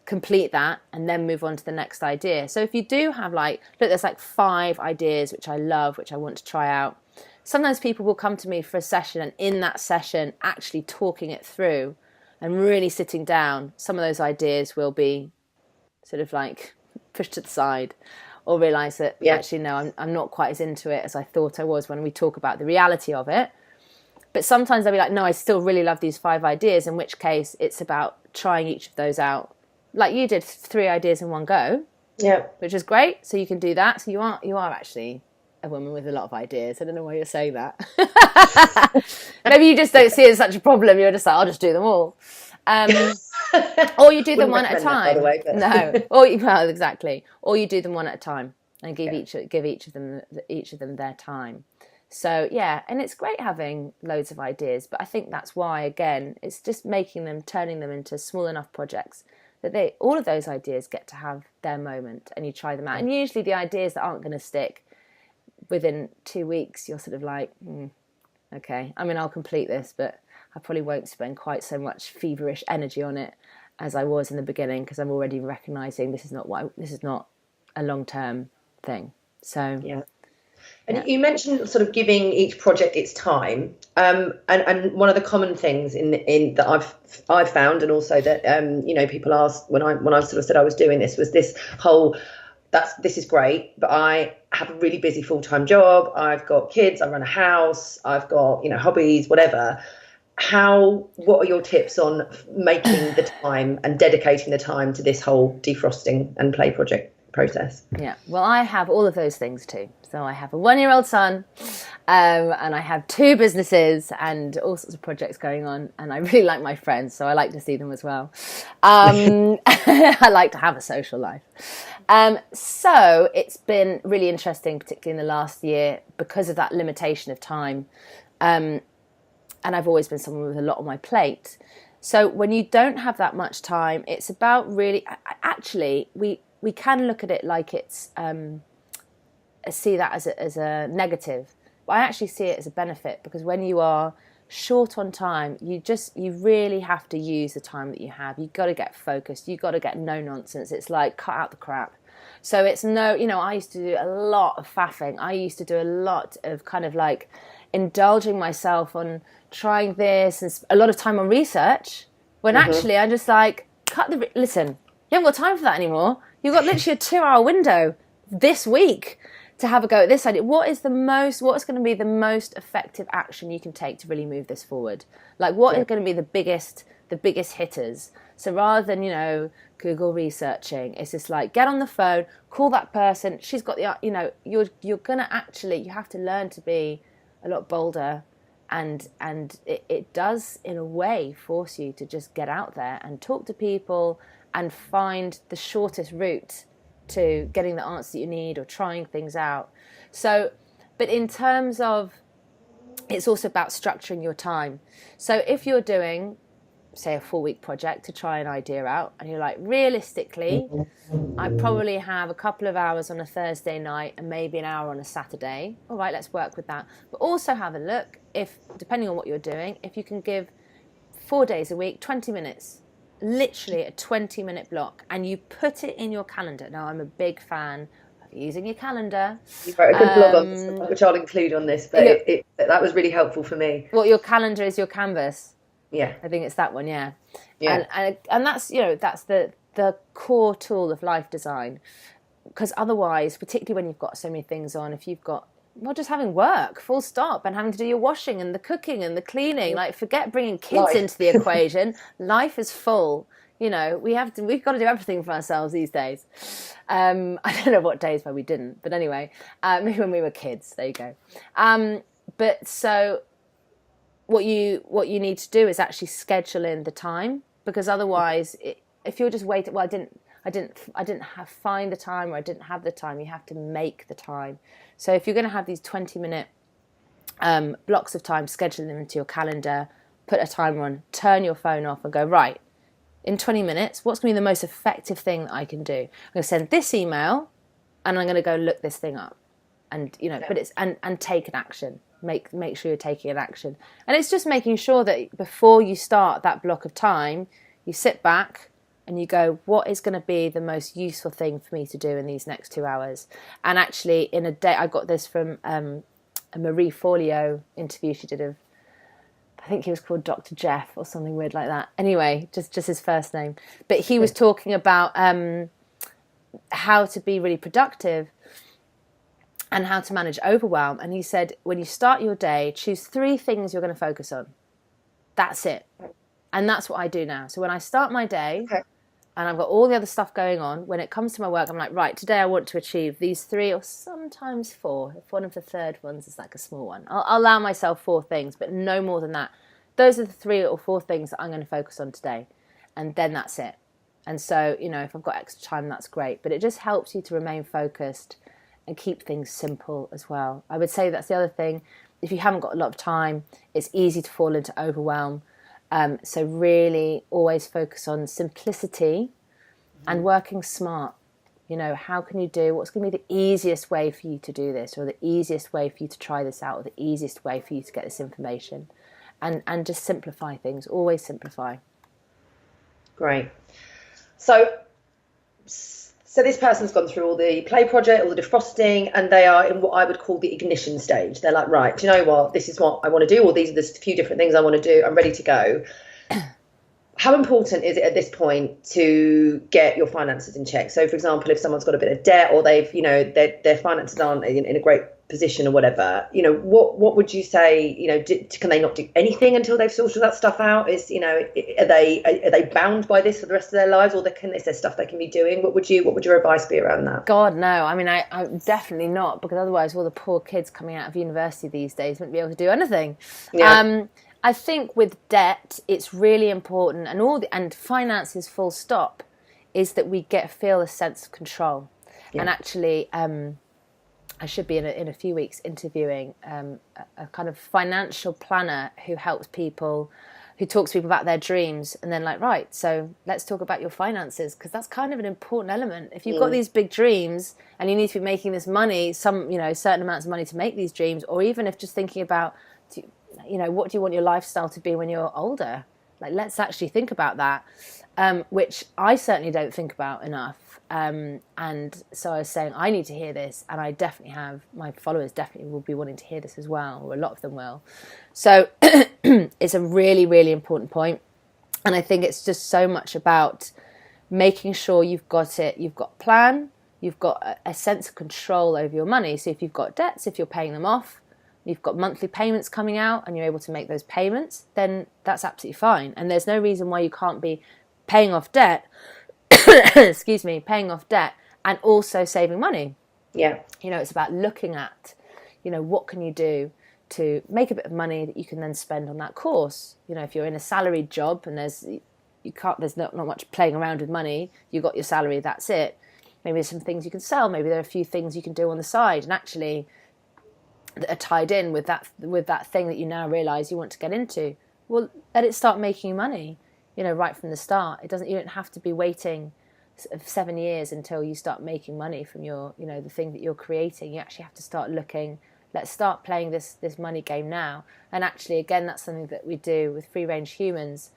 complete that and then move on to the next idea. So if you do have there's 5 ideas which I love, which I want to try out. Sometimes people will come to me for a session, and in that session actually talking it through and really sitting down, some of those ideas will be sort of pushed to the side, or realise that actually no, I'm not quite as into it as I thought I was when we talk about the reality of it. But sometimes they'll be like, no, I still really love these 5 ideas, in which case it's about trying each of those out. Like you did 3 ideas in one go, which is great. So you can do that. So you are actually a woman with a lot of ideas. I don't know why you're saying that. Maybe you just don't see it as such a problem. You're just like, I'll just do them all. Or you do them one at a time. That, by the way, but... No, exactly. Or you do them one at a time and give each of them their time. So yeah, and it's great having loads of ideas, but I think that's why, again, it's just turning them into small enough projects that all of those ideas get to have their moment, and you try them out. And usually the ideas that aren't going to stick, within 2 weeks, you're sort of like, okay, I mean, I'll complete this, but I probably won't spend quite so much feverish energy on it as I was in the beginning, because I'm already recognising this is not a long-term thing. So And you mentioned sort of giving each project its time, and one of the common things in that I've found, and also that people asked when I sort of said I was doing this, was this whole, this is great, but I have a really busy full-time job. I've got kids. I run a house. I've got hobbies, whatever. What are your tips on making the time and dedicating the time to this whole defrosting and play project process? Yeah, well, I have all of those things too. So I have a 1-year-old son, and I have 2 businesses and all sorts of projects going on, and I really like my friends, so I like to see them as well. I like to have a social life. So it's been really interesting, particularly in the last year, because of that limitation of time. And I've always been someone with a lot on my plate. So when you don't have that much time, it's about really, actually, we can look at it like it's, see that as a negative. But I actually see it as a benefit, because when you are short on time. You really have to use the time that you have. You've got to get focused. You've got to get no nonsense. It's like cut out the crap. So it's no, I used to do a lot of faffing. I used to do a lot of kind of like indulging myself on trying this and a lot of time on research, when actually I just like listen, you haven't got time for that anymore. You've got literally a 2-hour window this week to have a go at this idea. What's going to be the most effective action you can take to really move this forward? Like what is going to be the biggest hitters? So rather than, Google researching, it's just like, get on the phone, call that person. She's got you're going to actually, you have to learn to be a lot bolder. And it does, in a way, force you to just get out there and talk to people and find the shortest route to getting the answer that you need or trying things out. So, but in terms of, it's also about structuring your time. So if you're doing, say, a 4-week project to try an idea out, and you're like, realistically, I probably have a couple of hours on a Thursday night and maybe an hour on a Saturday. All right, let's work with that. But also have a look, if, depending on what you're doing, if you can give 4 days a week, 20 minutes, literally a 20-minute block, and you put it in your calendar. Now, I'm a big fan of using your calendar. You wrote a good blog on this, which I'll include on this, but that was really helpful for me. Well, your calendar is your canvas. Yeah, I think it's that one. Yeah. And that's that's the core tool of life design, because otherwise, particularly when you've got so many things on, if you've got just having work, full stop, and having to do your washing and the cooking and the cleaning, like forget bringing kids into the equation. Life is full. We've got to do everything for ourselves these days. I don't know what days where we didn't, but anyway, maybe when we were kids. There you go. But so what you need to do is actually schedule in the time, because otherwise, if you're just waiting, well, I didn't find the time, or I didn't have the time. You have to make the time. So if you're going to have these 20-minute blocks of time, schedule them into your calendar, put a timer on, turn your phone off, and go, right, in 20 minutes, what's going to be the most effective thing that I can do? I'm going to send this email, and I'm going to go look this thing up, and but it's and take an action. Make sure you're taking an action, and it's just making sure that before you start that block of time, you sit back and you go, what is going to be the most useful thing for me to do in these next 2 hours? And actually, in a day, I got this from a Marie Forleo interview she did of, I think he was called Dr. Jeff or something weird like that. Anyway, just his first name. But he was talking about how to be really productive and how to manage overwhelm. And he said, when you start your day, choose 3 things you're going to focus on. That's it. And that's what I do now. So when I start my day, and I've got all the other stuff going on, when it comes to my work, I'm like, right, today I want to achieve these 3 or sometimes 4. If one of the third ones is like a small one, I'll allow myself 4 things, but no more than that. Those are the 3 or 4 things that I'm going to focus on today. And then that's it. And so, if I've got extra time, that's great. But it just helps you to remain focused and keep things simple as well. I would say that's the other thing. If you haven't got a lot of time, it's easy to fall into overwhelm. So really always focus on simplicity and working smart. How can you do, what's going to be the easiest way for you to do this, or the easiest way for you to try this out, or the easiest way for you to get this information, and just simplify things. Always simplify. Great. So this person's gone through all the play project, all the defrosting, and they are in what I would call the ignition stage. They're like, right, do you know what? This is what I want to do, or these are the few different things I want to do. I'm ready to go. How important is it at this point to get your finances in check? So, for example, if someone's got a bit of debt, or they've, their finances aren't in a great position or whatever, what would you say? Can they not do anything until they've sorted that stuff out? Is are they bound by this for the rest of their lives, or is there stuff they can be doing? What would your advice be around that? God, no. I mean, I'm definitely not, because otherwise all the poor kids coming out of university these days wouldn't be able to do anything. Yeah. I think with debt, it's really important, and finances full stop, is that we feel a sense of control. Yeah. And actually, I should be in a few weeks interviewing a kind of financial planner who talks to people about their dreams, and then like, right, so let's talk about your finances, because that's kind of an important element. If you've got these big dreams and you need to be making this money, certain amounts of money to make these dreams, or even if just thinking about, what do you want your lifestyle to be when you're older? Like, let's actually think about that, which I certainly don't think about enough. And so I was saying, I need to hear this, and I definitely have, my followers definitely will be wanting to hear this as well, or a lot of them will. So it's a really, really important point. And I think it's just so much about making sure you've got a plan, you've got a sense of control over your money. So if you've got debts, if you're paying them off, you've got monthly payments coming out and you're able to make those payments, then that's absolutely fine. And there's no reason why you can't be paying off debt, paying off debt and also saving money. Yeah. It's about looking at, what can you do to make a bit of money that you can then spend on that course. If you're in a salaried job and there's not much playing around with money, you got your salary, that's it. Maybe there's some things you can sell. Maybe there are a few things you can do on the side. And actually, that are tied in with that thing that you now realise you want to get into. Well, let it start making money, right from the start. You don't have to be waiting 7 years until you start making money from your, the thing that you're creating. You actually have to start looking. Let's start playing this money game now. And actually, again, that's something that we do with Free Range Humans.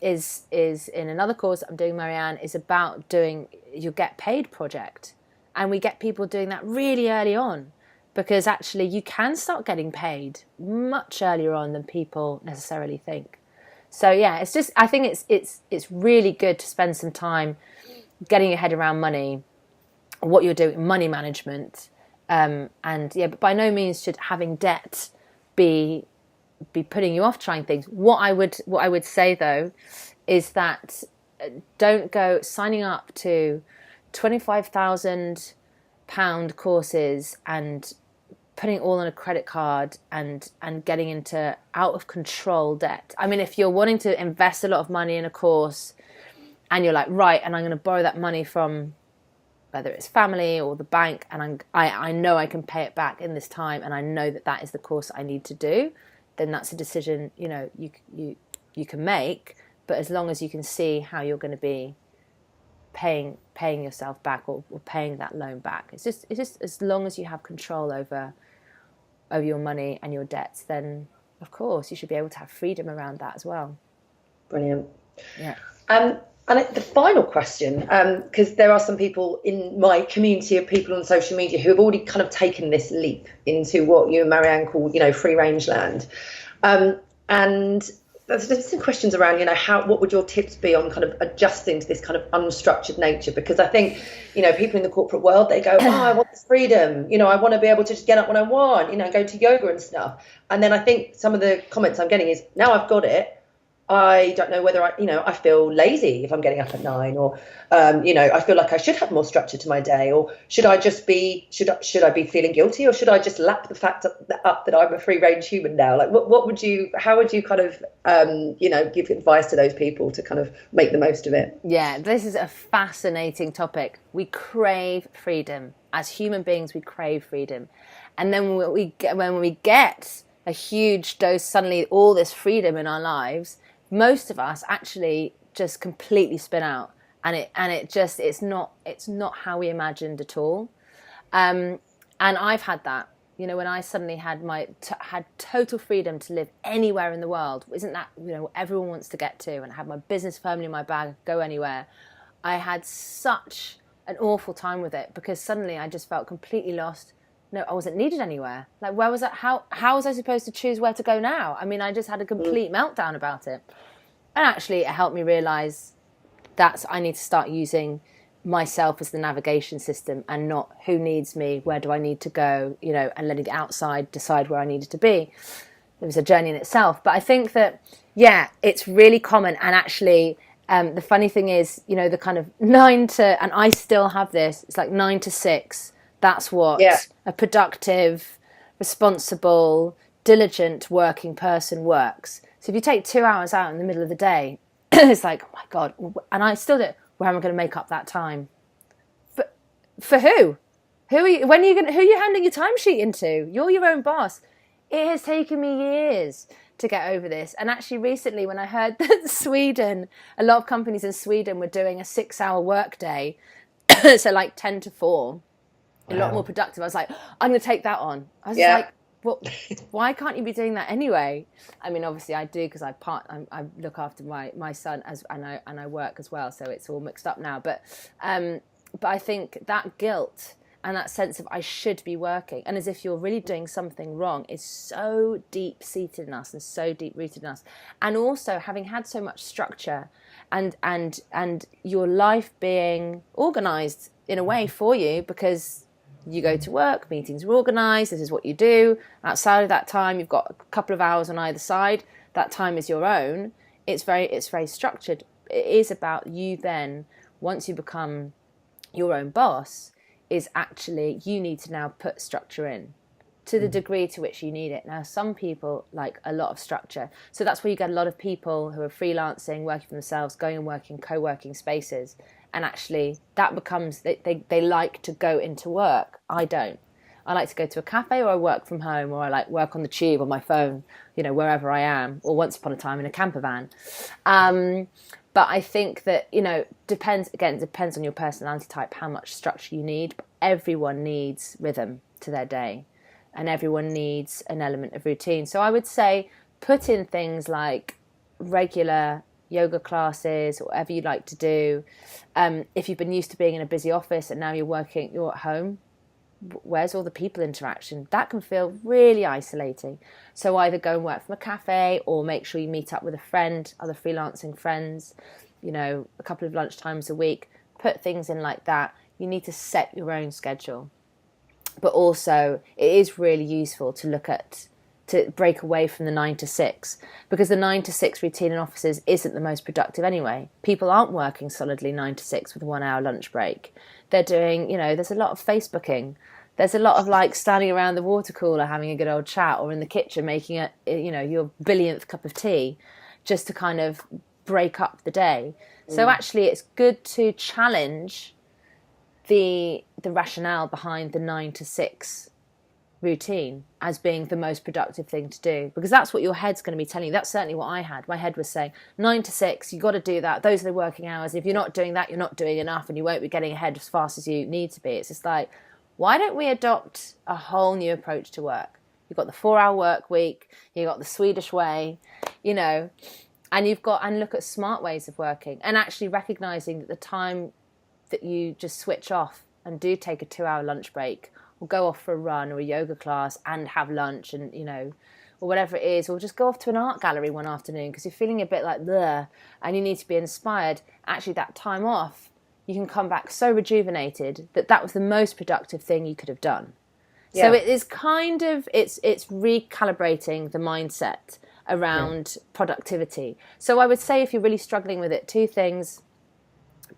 Is in another course that I'm doing, Marianne, is about doing your Get Paid project, and we get people doing that really early on. Because actually you can start getting paid much earlier on than people necessarily think. So yeah, it's just, I think it's really good to spend some time getting your head around money, what you're doing, money management, but by no means should having debt be putting you off trying things. What I would say though is that don't go signing up to £25,000 courses and putting it all on a credit card and getting into out of control debt. I mean, if you're wanting to invest a lot of money in a course and you're like, right, and I'm going to borrow that money from whether it's family or the bank, and I know I can pay it back in this time, and I know that is the course I need to do, then that's a decision you can make. But as long as you can see how you're going to be paying yourself back or paying that loan back, it's just as long as you have control over your money and your debts, then of course you should be able to have freedom around that as well. Brilliant. Yeah. And the final question, because there are some people in my community of people on social media who have already kind of taken this leap into what you and Marianne call, free range land, and there's some questions around, what would your tips be on kind of adjusting to this kind of unstructured nature? Because I think, people in the corporate world, they go, I want this freedom. I want to be able to just get up when I want, go to yoga and stuff. And then I think some of the comments I'm getting is, now I've got it, I don't know whether I feel lazy if I'm getting up at 9, or, I feel like I should have more structure to my day, or should I be feeling guilty, or should I just lap the fact up that I'm a free range human now? Like, how would you kind of, give advice to those people to kind of make the most of it? Yeah, this is a fascinating topic. We crave freedom. As human beings, we crave freedom. And then when we get a huge dose, suddenly all this freedom in our lives, most of us actually just completely spin out, and it's not how we imagined at all. And I've had that, when I suddenly had had total freedom to live anywhere in the world. Isn't that what everyone wants to get to? And I had my business firmly in my bag, go anywhere. I had such an awful time with it, because suddenly I just felt completely lost. No, I wasn't needed anywhere. Like, where was that? How was I supposed to choose where to go now? I mean, I just had a complete meltdown about it. And actually, it helped me realise that I need to start using myself as the navigation system, and not who needs me, where do I need to go, and letting the outside decide where I needed to be. It was a journey in itself. But I think that, it's really common. And actually, the funny thing is, the kind of 9 to, and I still have this, it's like 9 to 6. That's what a productive, responsible, diligent working person works. So if you take 2 hours out in the middle of the day, it's like, oh my God. And I still do it. Where am I going to make up that time? For who? Who are you? Who are you handing your timesheet into? You're your own boss. It has taken me years to get over this. And actually recently, when I heard that Sweden, a lot of companies in Sweden were doing a 6-hour workday, so like 10 to 4, a lot more productive. I was like, I'm going to take that on. I was like, well, why can't you be doing that anyway? I mean, obviously I do, because I look after my son and I work as well, so it's all mixed up now. But I think that guilt and that sense of I should be working, and as if you're really doing something wrong, is so deep seated in us and so deep rooted in us. And also, having had so much structure and your life being organised in a way for you, because you go to work, meetings are organised, this is what you do. Outside of that time, you've got a couple of hours on either side. That time is your own. It's very structured. It is about you then, once you become your own boss, is actually you need to now put structure in to the degree to which you need it. Now, some people like a lot of structure. So that's where you get a lot of people who are freelancing, working for themselves, going and working co-working spaces. And actually that becomes, they like to go into work. I don't. I like to go to a cafe, or I work from home, or I like work on the tube on my phone, wherever I am, or once upon a time in a camper van. But I think that, depends on your personality type, how much structure you need. But everyone needs rhythm to their day, and everyone needs an element of routine. So I would say put in things like regular yoga classes, or whatever you like to do. If you've been used to being in a busy office and now you're at home, where's all the people interaction? That can feel really isolating. So either go and work from a cafe, or make sure you meet up with a friend, other freelancing friends, a couple of lunchtimes a week. Put things in like that. You need to set your own schedule. But also, it is really useful to break away from the 9 to 6, because the 9 to 6 routine in offices isn't the most productive anyway. People aren't working solidly 9 to 6 with a 1 hour lunch break. They're doing, there's a lot of Facebooking. There's a lot of standing around the water cooler having a good old chat, or in the kitchen making your billionth cup of tea, just to kind of break up the day. So actually it's good to challenge the rationale behind the 9 to 6 routine as being the most productive thing to do, because that's what your head's going to be telling you. That's certainly what I had. My head was saying 9 to 6, you've got to do that. Those are the working hours. If you're not doing that, you're not doing enough, and you won't be getting ahead as fast as you need to be. It's just like, why don't we adopt a whole new approach to work? You've got the 4-hour work week, you've got the Swedish way, and look at smart ways of working, and actually recognizing that the time that you just switch off and do take a 2-hour lunch break, or go off for a run or a yoga class and have lunch, and or whatever it is, or just go off to an art gallery one afternoon because you're feeling a bit like bleh and you need to be inspired. Actually, that time off, you can come back so rejuvenated that was the most productive thing you could have done. Yeah. So it is kind of, it's recalibrating the mindset around productivity. So I would say, if you're really struggling with it, 2 things: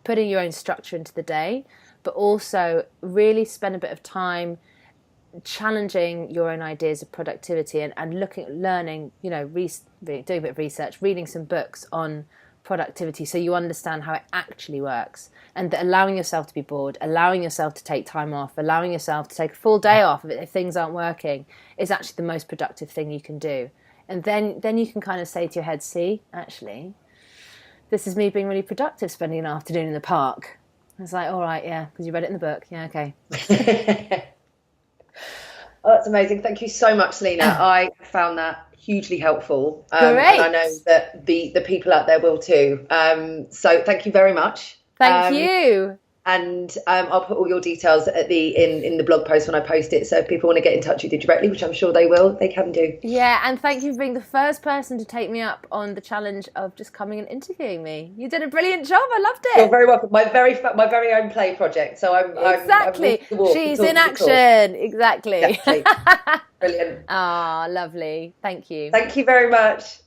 putting your own structure into the day, but also really spend a bit of time challenging your own ideas of productivity and learning, doing a bit of research, reading some books on productivity so you understand how it actually works, and allowing yourself to be bored, allowing yourself to take time off, allowing yourself to take a full day off if things aren't working, is actually the most productive thing you can do. And then you can kind of say to your head, see, actually, this is me being really productive, spending an afternoon in the park. It's like, all right, yeah, because you read it in the book. Yeah, okay. Oh, that's amazing. Thank you so much, Selina. I found that hugely helpful. Great. And I know that the people out there will too. So thank you very much. Thank you. And I'll put all your details at in the blog post when I post it. So if people want to get in touch with you directly, which I'm sure they will, they can do. Yeah, and thank you for being the first person to take me up on the challenge of just coming and interviewing me. You did a brilliant job. I loved it. You're very welcome. My very own play project. So I'm She's in action. Exactly. Brilliant. Ah, lovely. Thank you. Thank you very much.